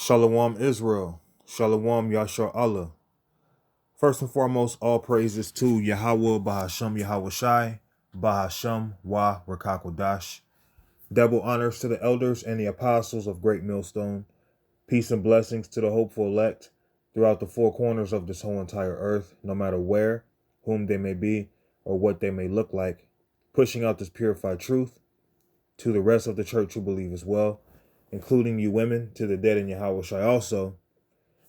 Shalom Israel. Shalom Yashar Allah. First and foremost, all praises to Yahweh Bahasham Yahweh Shai, Bahasham Wa Rakakodash. Double honors to the elders and the apostles of Great Millstone. Peace and blessings to the hopeful elect throughout the four corners of this whole entire earth, no matter where, whom they may be, or what they may look like. Pushing out this purified truth to the rest of the church who believe as well, including you women, to the dead in Yahweh Shai also,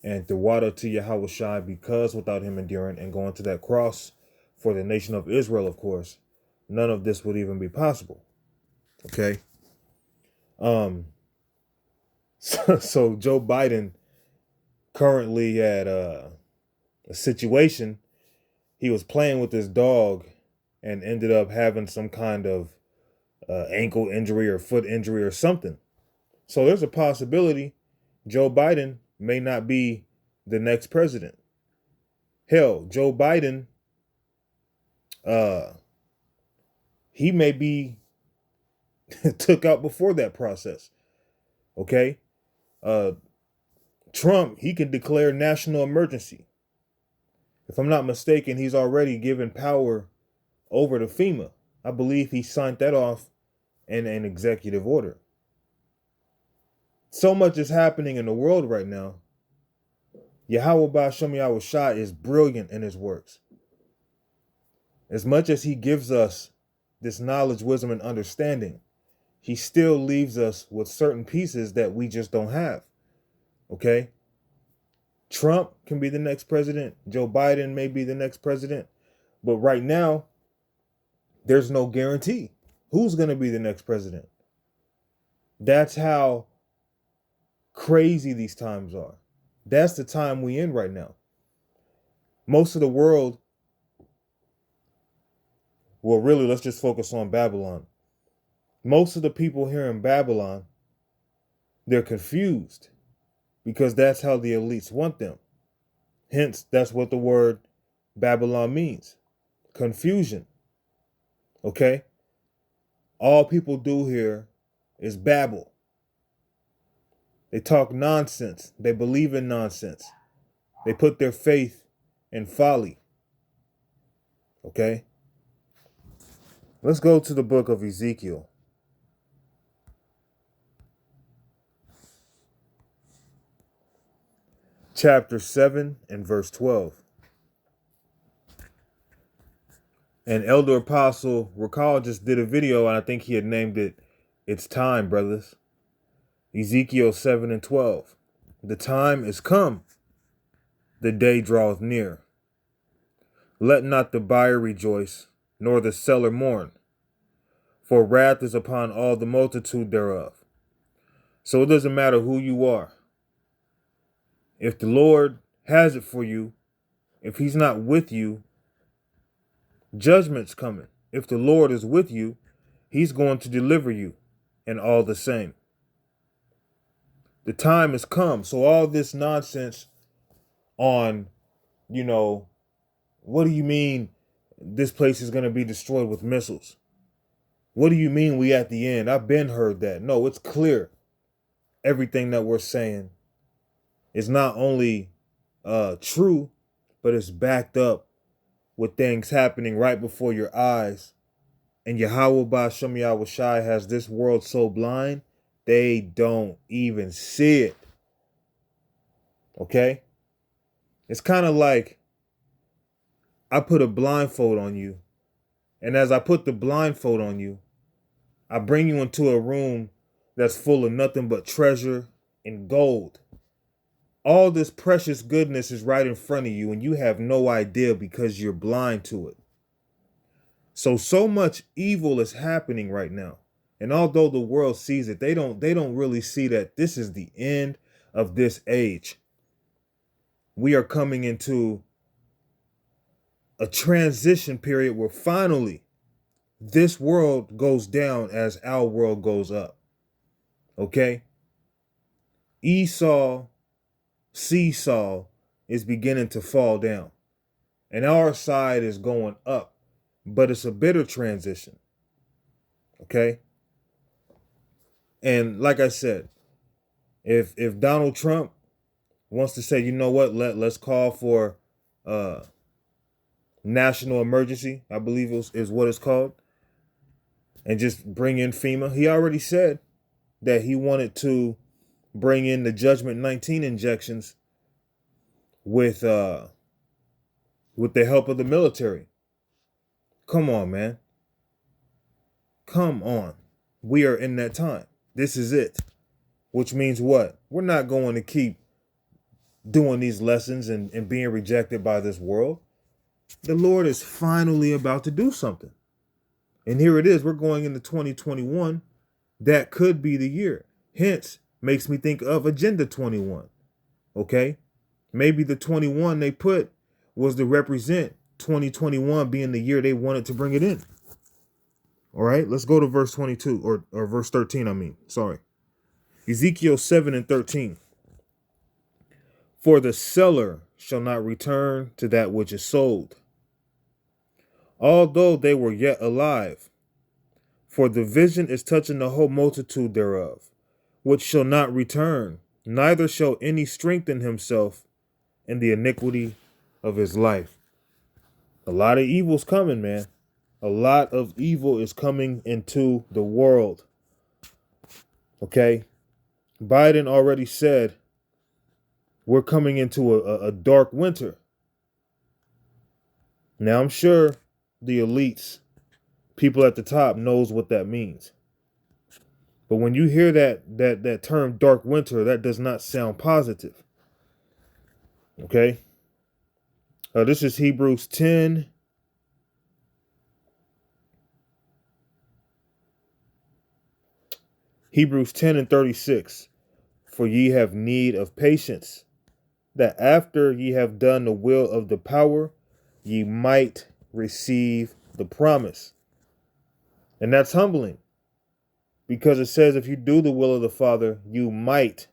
and the water to Yahweh Shai, because without him enduring and going to that cross for the nation of Israel, of course, none of this would even be possible. Okay. So Joe Biden currently had a situation. He was playing with his dog and ended up having some kind of ankle injury or foot injury or something. So there's a possibility Joe Biden may not be the next president. Hell, Joe Biden, he may be took out before that process. Okay? Trump, he can declare national emergency. If I'm not mistaken, he's already given power over to FEMA. I believe he signed that off in an executive order. So much is happening in the world right now. Yahweh Ba'ashem Yahweh Shai is brilliant in his works. As much as he gives us this knowledge, wisdom, and understanding, he still leaves us with certain pieces that we just don't have. Okay? Trump can be the next president. Joe Biden may be the next president. But right now, there's no guarantee who's going to be the next president. That's how crazy these times are. That's the time we in right now. Most of the world, well, really, let's just focus on Babylon. Most of the people here in Babylon, they're confused because that's how the elites want them. Hence, that's what the word Babylon means. Confusion. Okay? All people do here is babble. They talk nonsense. They believe in nonsense. They put their faith in folly. Okay? Let's go to the book of Ezekiel. Chapter 7 and verse 12. An elder apostle, recall, just did a video, and I think he had named it, "It's Time, Brothers." Ezekiel 7 and 12. The time is come. The day draweth near. Let not the buyer rejoice, nor the seller mourn, for wrath is upon all the multitude thereof. So it doesn't matter who you are. If the Lord has it for you, if he's not with you, judgment's coming. If the Lord is with you, he's going to deliver you, and all the same. The time has come. So all this nonsense on, what do you mean this place is going to be destroyed with missiles? What do you mean we at the end? I've been heard that. No, it's clear. Everything that we're saying is not only true, but it's backed up with things happening right before your eyes. And Yahweh Ba'ashem Yahweh Shai has this world so blind, they don't even see it. Okay? It's kind of like I put a blindfold on you. And as I put the blindfold on you, I bring you into a room that's full of nothing but treasure and gold. All this precious goodness is right in front of you, and you have no idea because you're blind to it. So much evil is happening right now. And although the world sees it, they don't really see that this is the end of this age. We are coming into a transition period where finally this world goes down as our world goes up. Okay? Seesaw is beginning to fall down. And our side is going up. But it's a bitter transition. Okay? And like I said, If Donald Trump wants to say, you know what, let's call for national emergency, I believe is what it's called, and just bring in FEMA. He already said that he wanted to bring in the Judgment 19 injections with the help of the military. Come on, man. Come on. We are in that time. This is it. Which means what? We're not going to keep doing these lessons and being rejected by this world. The Lord is finally about to do something. And here it is. We're going into 2021. That could be the year. Hence, makes me think of Agenda 21. Okay? Maybe the 21 they put was to represent 2021 being the year they wanted to bring it in. All right, let's go to verse 22 or verse 13. Sorry. Ezekiel 7:13. For the seller shall not return to that which is sold, although they were yet alive. For the vision is touching the whole multitude thereof, which shall not return, neither shall any strengthen himself in the iniquity of his life. A lot of evil's coming, man. A lot of evil is coming into the world. Okay? Biden already said we're coming into a dark winter. Now, I'm sure the elites, people at the top, knows what that means. But when you hear that term dark winter, that does not sound positive. Okay? This is Hebrews 10. Hebrews 10:36. For ye have need of patience, that after ye have done the will of the power, ye might receive the promise. And that's humbling, because it says if you do the will of the Father, you might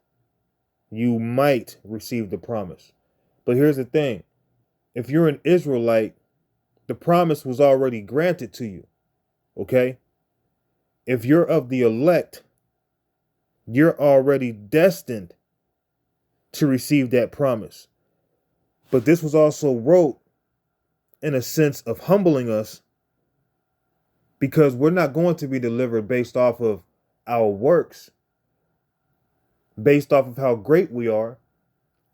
receive the promise. But here's the thing. If you're an Israelite, the promise was already granted to you. Okay? If you're of the elect, you're already destined to receive that promise. But this was also wrote in a sense of humbling us, because we're not going to be delivered based off of our works, based off of how great we are,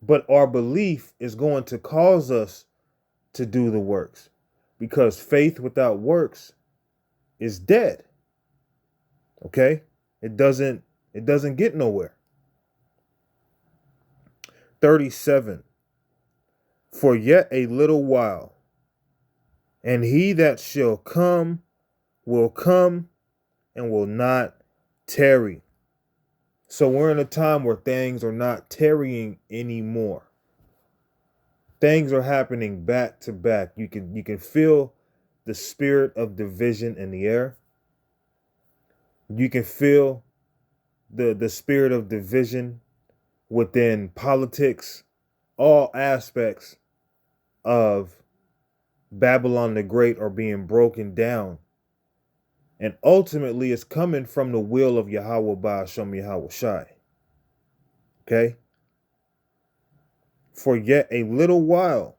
but our belief is going to cause us to do the works, because faith without works is dead. Okay? It doesn't get nowhere. 37. For yet a little while, and he that shall come will come and will not tarry. So we're in a time where things are not tarrying anymore. Things are happening back to back. You can feel the spirit of division in the air. You can feel the spirit of division within politics, all aspects of Babylon the Great are being broken down. And ultimately, it's coming from the will of Yahweh Ba'ashem Yahweh Shai. Okay? For yet a little while,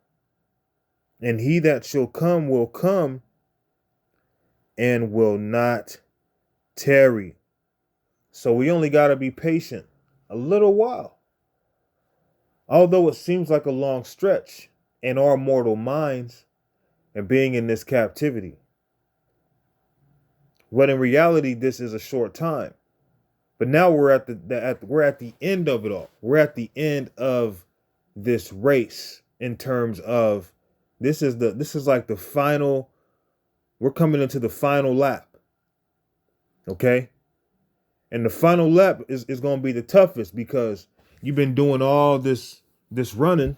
and he that shall come will come and will not tarry. So we only got to be patient a little while. Although it seems like a long stretch in our mortal minds and being in this captivity. But in reality, this is a short time. But now we're at the end of it all. We're at the end of this race in terms of this is like the final. We're coming into the final lap. Okay? And the final lap is going to be the toughest, because you've been doing all this running.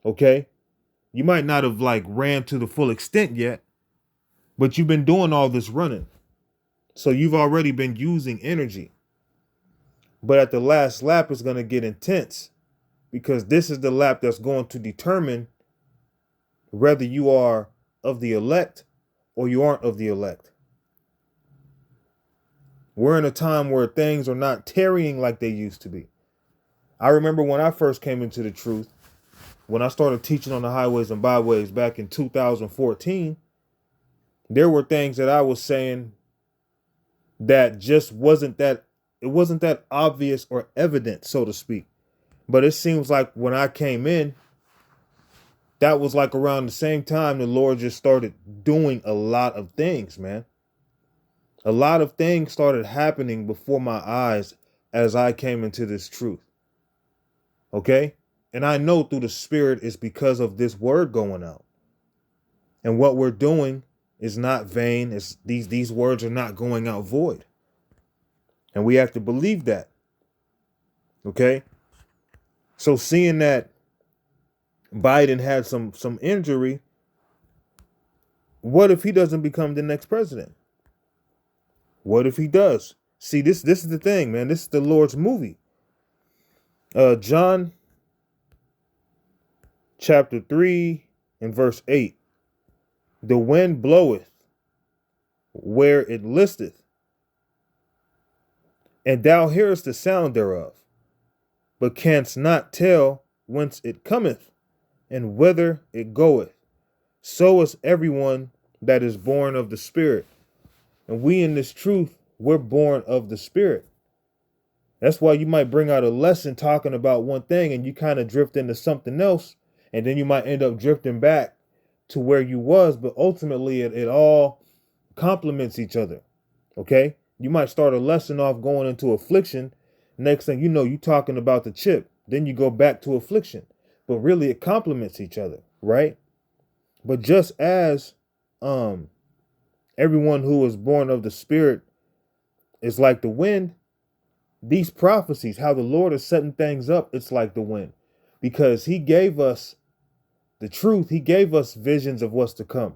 Okay? You might not have ran to the full extent yet, but you've been doing all this running. So you've already been using energy. But at the last lap, it's going to get intense, because this is the lap that's going to determine whether you are of the elect or you aren't of the elect. We're in a time where things are not tarrying like they used to be. I remember when I first came into the truth, when I started teaching on the highways and byways back in 2014, there were things that I was saying that just wasn't that obvious or evident, so to speak. But it seems like when I came in, that was like around the same time the Lord just started doing a lot of things, man. A lot of things started happening before my eyes as I came into this truth. Okay? And I know through the Spirit it's because of this word going out. And what we're doing is not vain. It's these words are not going out void. And we have to believe that. Okay? So seeing that Biden had some injury, what if he doesn't become the next president? What if he does? See, this is the thing, man. This is the Lord's movie. John chapter 3 and verse 8. The wind bloweth where it listeth, and thou hearest the sound thereof, but canst not tell whence it cometh, and whither it goeth. So is everyone that is born of the Spirit. And we in this truth, we're born of the Spirit. That's why you might bring out a lesson talking about one thing and you kind of drift into something else, and then you might end up drifting back to where you was, but ultimately it all complements each other. Okay? You might start a lesson off going into affliction. Next thing you know, you talking about the chip. Then you go back to affliction. But really it complements each other, right? But just as everyone who is born of the Spirit is like the wind, these prophecies, how the Lord is setting things up, it's like the wind. Because he gave us the truth. He gave us visions of what's to come.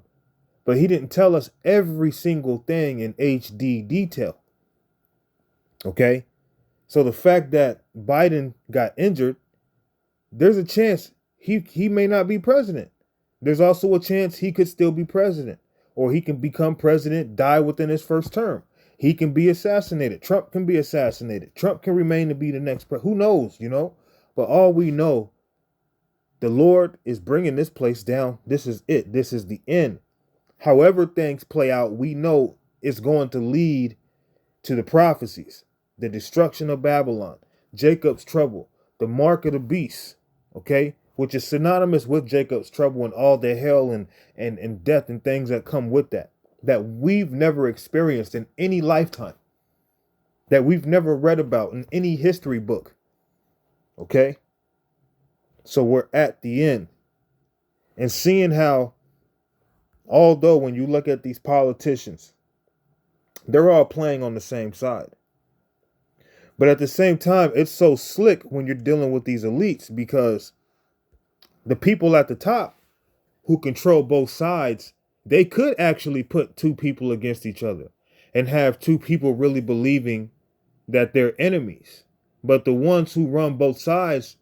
But he didn't tell us every single thing in HD detail. Okay? So the fact that Biden got injured, there's a chance he may not be president. There's also a chance he could still be president. Or he can become president, die within his first term. He can be assassinated. Trump can be assassinated. Trump can remain to be the next president. Who knows, you know? But all we know, the Lord is bringing this place down. This is it. This is the end. However things play out, we know it's going to lead to the prophecies, the destruction of Babylon, Jacob's trouble, the mark of the beast, okay, which is synonymous with Jacob's trouble and all the hell and death and things that come with that we've never experienced in any lifetime, that we've never read about in any history book, okay? So we're at the end. And seeing how, although when you look at these politicians, they're all playing on the same side. But at the same time, it's so slick when you're dealing with these elites, because the people at the top who control both sides, they could actually put two people against each other and have two people really believing that they're enemies. But the ones who run both sides,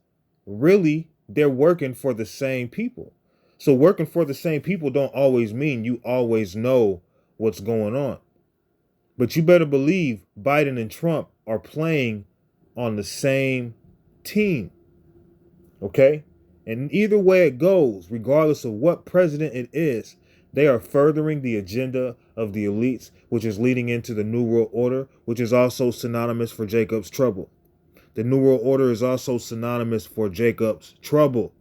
really, they're working for the same people. So working for the same people don't always mean you always know what's going on. But you better believe Biden and Trump are playing on the same team. Okay? And either way it goes, regardless of what president it is, they are furthering the agenda of the elites, which is leading into the New World Order, which is also synonymous for Jacob's trouble. The New World Order is also synonymous for Jacob's trouble.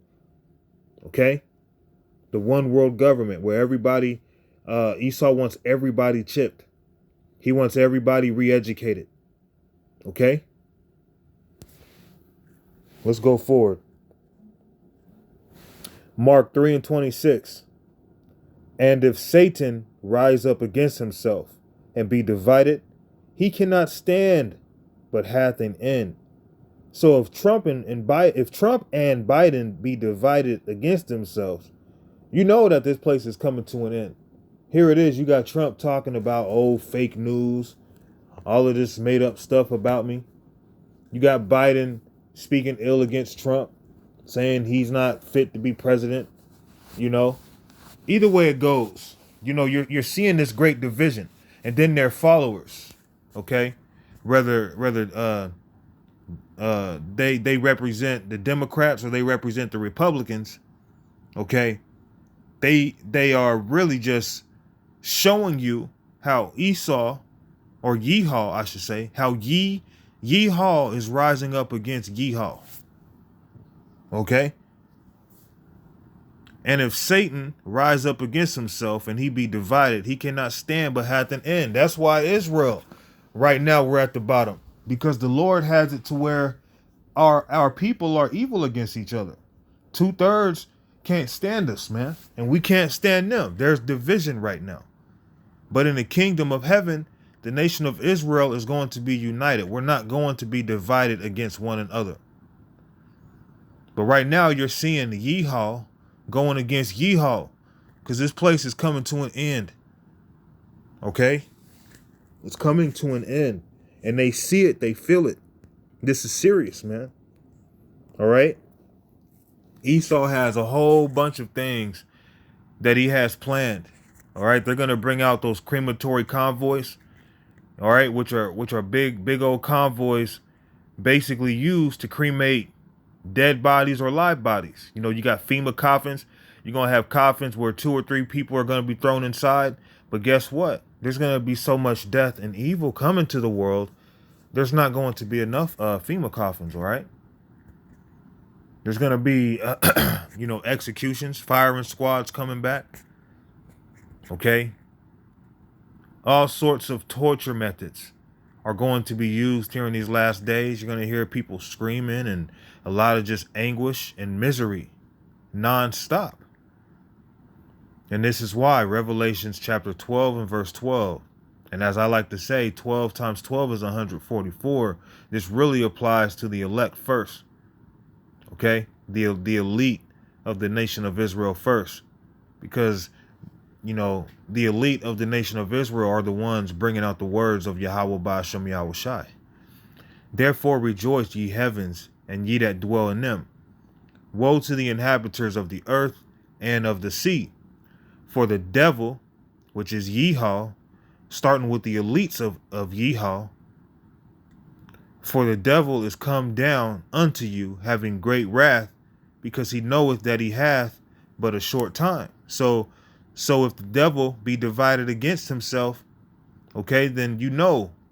Okay? The one world government where everybody, Esau wants everybody chipped. He wants everybody re-educated. Okay? Let's go forward. Mark 3 and 26. And if Satan rise up against himself and be divided, he cannot stand, but hath an end. So if Trump and Biden be divided against themselves, you know that this place is coming to an end. Here it is. You got Trump talking about fake news, all of this made up stuff about me. You got Biden speaking ill against Trump, saying he's not fit to be president. You know, either way it goes, you know, you're seeing this great division, and then their followers. Okay, whether they represent the Democrats or they represent the Republicans. Okay, they are really just showing you how Esau, or Yeehaw, I should say, how Yeehaw is rising up against Yeehaw. Okay? And if Satan rise up against himself and he be divided, he cannot stand but hath an end. That's why Israel, right now, we're at the bottom. Because the Lord has it to where our people are evil against each other. 2/3 can't stand us, man. And we can't stand them. There's division right now. But in the kingdom of heaven, the nation of Israel is going to be united. We're not going to be divided against one another. But right now, you're seeing Yeehaw going against Yeehaw, because this place is coming to an end. Okay? It's coming to an end. And they see it. They feel it. This is serious, man. All right? Esau has a whole bunch of things that he has planned. All right? They're going to bring out those crematory convoys. All right? Which are big old convoys basically used to cremate dead bodies or live bodies. You know, you got FEMA coffins. You're going to have coffins where 2 or 3 people are going to be thrown inside. But guess what? There's going to be so much death and evil coming to the world. There's not going to be enough FEMA coffins, all right? There's going to be, executions, firing squads coming back. Okay? All sorts of torture methods are going to be used here in these last days. You're going to hear people screaming and a lot of just anguish and misery nonstop. And this is why Revelations chapter 12 and verse 12, and as I like to say, 12 times 12 is 144. This really applies to the elect first. Okay? The elite of the nation of Israel first. Because, the elite of the nation of Israel are the ones bringing out the words of Yahweh Ba'ashem Yahweh Shai. Therefore rejoice, ye heavens, and ye that dwell in them. Woe to the inhabitants of the earth and of the sea. For the devil, which is Yeehaw, starting with the elites of Yeehaw, for the devil is come down unto you, having great wrath, because he knoweth that he hath but a short time. So if the devil be divided against himself, okay, then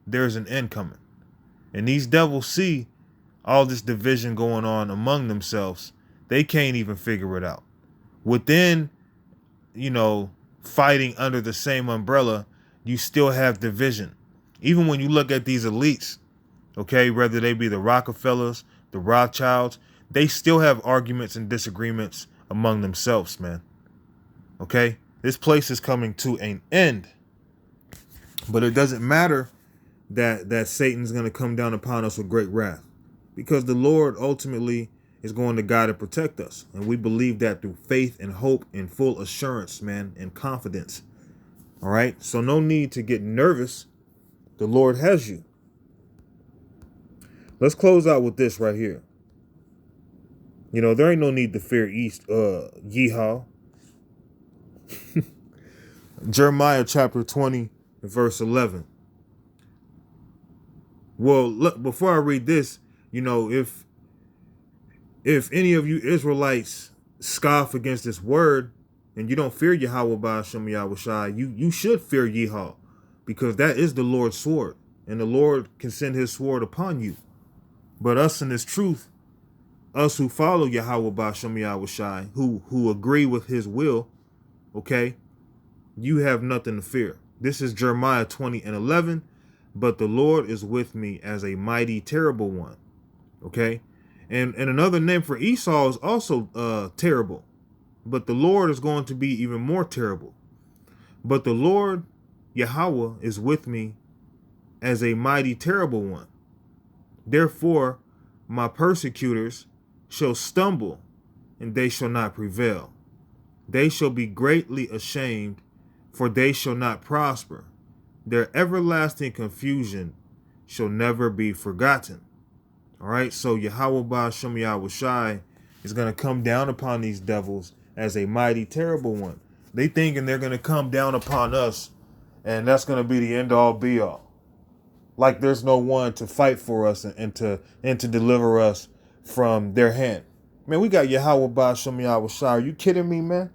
there's an end coming. And these devils see all this division going on among themselves. They can't even figure it out. Within, fighting under the same umbrella, you still have division. Even when you look at these elites, okay, whether they be the Rockefellers, the Rothschilds, they still have arguments and disagreements among themselves, man. Okay? This place is coming to an end. But it doesn't matter that Satan's going to come down upon us with great wrath, because the Lord ultimately is going to guide and protect us. And we believe that through faith and hope and full assurance, man, and confidence. All right? So no need to get nervous. The Lord has you. Let's close out with this right here. There ain't no need to fear Yeehaw. Jeremiah chapter 20, verse 11. Well, look, before I read this, if any of you Israelites scoff against this word and you don't fear Yahweh Ba'ashem Yahweh Shai, you should fear Yeehaw, because that is the Lord's sword, and the Lord can send his sword upon you. But us in this truth, us who follow Yahweh Ba'ashem Yahweh Shai, who agree with his will, okay, you have nothing to fear. This is Jeremiah 20 and 11. But the Lord is with me as a mighty, terrible one. Okay? And another name for Esau is also terrible. But the Lord is going to be even more terrible. But the Lord, Yahweh, is with me as a mighty, terrible one. Therefore, my persecutors shall stumble, and they shall not prevail. They shall be greatly ashamed, for they shall not prosper. Their everlasting confusion shall never be forgotten. All right, so Yahweh Ba'ashem Yahweh Shai is going to come down upon these devils as a mighty, terrible one. They thinking they're going to come down upon us, and that's going to be the end all be all. like there's no one to fight for us and to deliver us from their hand. Man, we got Yahweh Ba'ashem Yahweh Shai. Are you kidding me, man?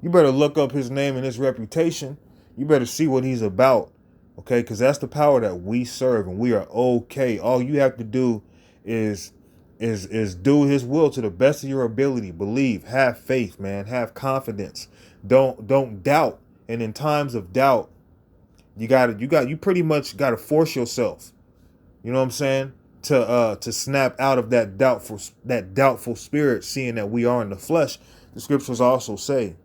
You better look up his name and his reputation. You better see what he's about, okay? Because that's the power that we serve, and we are okay. All you have to do is do his will to the best of your ability. Believe, have faith, man. Have confidence. Don't doubt. And in times of doubt, you pretty much gotta force yourself. You know what I'm saying? To snap out of that doubtful spirit, seeing that we are in the flesh. The scriptures also say,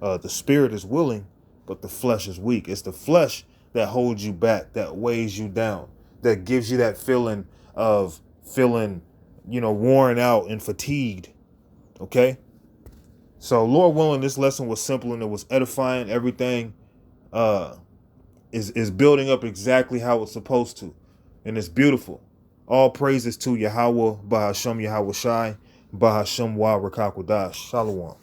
the spirit is willing, but the flesh is weak. It's the flesh that holds you back, that weighs you down, that gives you that feeling of worn out and fatigued. Okay? So Lord willing, this lesson was simple and it was edifying. Everything is building up exactly how it's supposed to. And it's beautiful. All praises to Yahweh, Bahashem Yahweh Shai, Bahashem Wa Rakakwadash. Shalom.